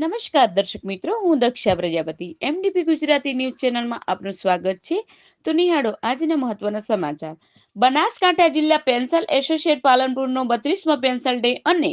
નમસ્કાર દર્શક મિત્રો, હું દક્ષા પ્રજાપતિ એમડીપી ગુજરાતી ન્યૂઝ ચેનલમાં આપનું સ્વાગત છે. તો નિહાળો આજના મહત્વના સમાચાર. બનાસકાંઠા જિલ્લા પેન્શન એસોસિએટ પાલનપુરનો 32મો પેન્શન ડે અને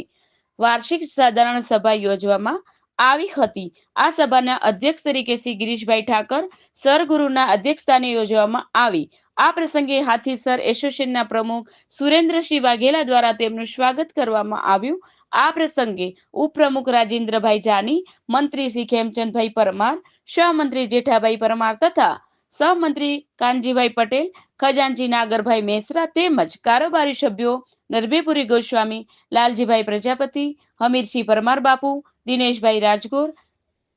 વાર્ષિક સાધારણ સભા યોજવામાં આવી હતી. આ સભાના અધ્યક્ષ તરીકે શ્રી ગિરીશભાઈ ઠાકર સરગુરુના અધ્યક્ષસ્થાને યોજવામાં આવી. આ પ્રસંગે હાથીસર એસોસિએશનના પ્રમુખ સુરેન્દ્રસિંહ વાઘેલા દ્વારા તેમનું સ્વાગત કરવામાં આવ્યું. આ પ્રસંગે ઉપપ્રમુખ રાજેન્દ્રભાઈ જાની, મંત્રી શ્રી ખેમચંદભાઈ પરમાર, સહમંત્રી જેઠાભાઈ પરમાર તથા સહમંત્રી કાનજીભાઈ પટેલ, ખજાનચી નાગરભાઈ મેસરા તેમજ કારોબારી સભ્યો નરભેપુરી ગોસ્વામી, લાલજીભાઈ પ્રજાપતિ, હમીરસિંહ પરમાર બાપુ, દિનેશભાઈ રાજગોર,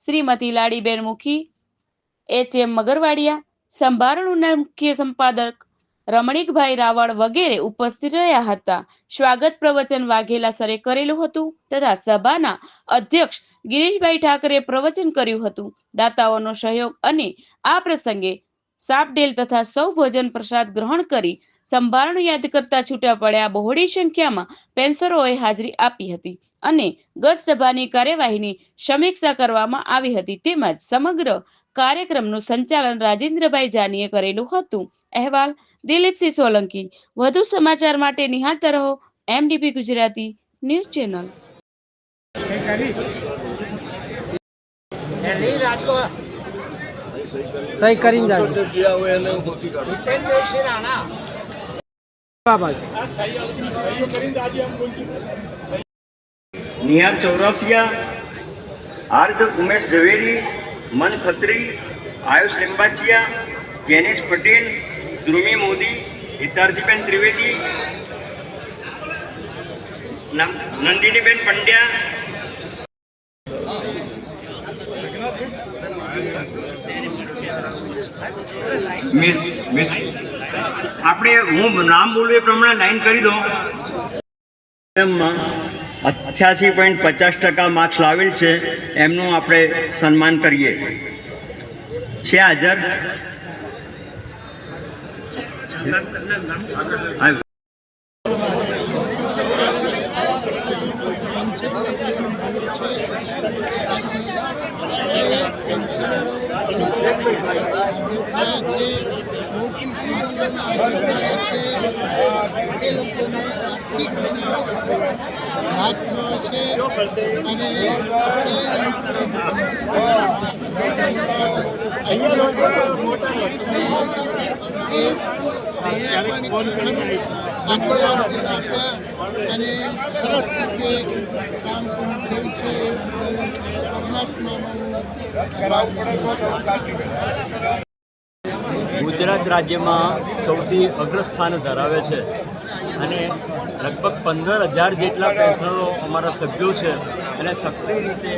શ્રીમતી લાડીબેન મુખી, એચ.એમ. મગરવાડિયા, સંભારણુના મુખ્ય સંપાદક રમણીકભાઈ રાવળ વગેરે ઉપસ્થિત રહ્યા હતા. સ્વાગત પ્રવચન વાઘેલા સરે કરેલું હતું તથા સભાના અધ્યક્ષ ગિરીશભાઈ ઠાકરે પ્રવચન કર્યું હતું. દાતાઓનો સહયોગ અને આ પ્રસંગે સાપડેલ તથા સૌ ભોજન પ્રસાદ ગ્રહણ કરી સંભારણું યાદ કરતા છૂટા પડ્યા. બહોળી સંખ્યામાં પેન્શનરોએ હાજરી આપી હતી અને ગત સભાની કાર્યવાહીની સમીક્ષા કરવામાં આવી હતી તેમજ સમગ્ર કાર્યક્રમનું સંચાલન રાજેન્દ્રભાઈ જાનીએ કરેલું હતું. અહેવાલ દિલીપસિંહ સોલંકી. વધુ સમાચાર માટે નિહાળતા રહો એમડીપી ગુજરાતી ન્યૂઝ ચેનલ. સહી કરીને જાય निहार चौरसिया, आर्द उमेश झवेरी, मन खत्री, आयुष लिंबाचिया, जेनिस पटेल, द्रुमी मोदी, हितार्थीबेन त्रिवेदी, नंदिनीबेन पंड्या, આપણે હું નામ બોલું એ પ્રમાણે લાઈન કરી દો. 88.50% માર્ક્સ લાવેલ છે એમનું આપણે સન્માન કરીએ. છે હાજર? ગુજરાત રાજ્યમાં સૌથી અગ્રસ્થાન ધરાવે છે અને લગભગ 15,000 જેટલા પેન્શનરો અમારા સભ્યો છે અને સક્રિય રીતે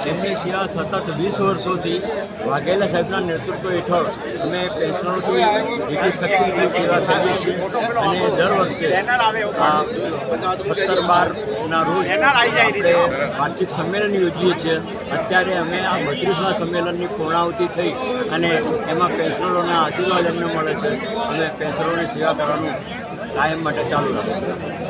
એમની સેવા સતત 20 વર્ષોથી વાઘેલા સાહેબના નેતૃત્વ હેઠળ અમે પેન્શનરોથી જેટલી સક્રિય રીતે સેવા કરીએ છીએ અને દર વર્ષે આ 17/12ના રોજ આપણે વાર્ષિક સંમેલન યોજીએ છીએ. અત્યારે અમે આ 32મા સંમેલનની પૂર્ણાહુતિ થઈ અને એમાં પેન્શનરોના આશીર્વાદ એમને મળે છે. અમે પેન્શનરોની સેવા કરવાનું કાયમ માટે ચાલુ રાખીએ.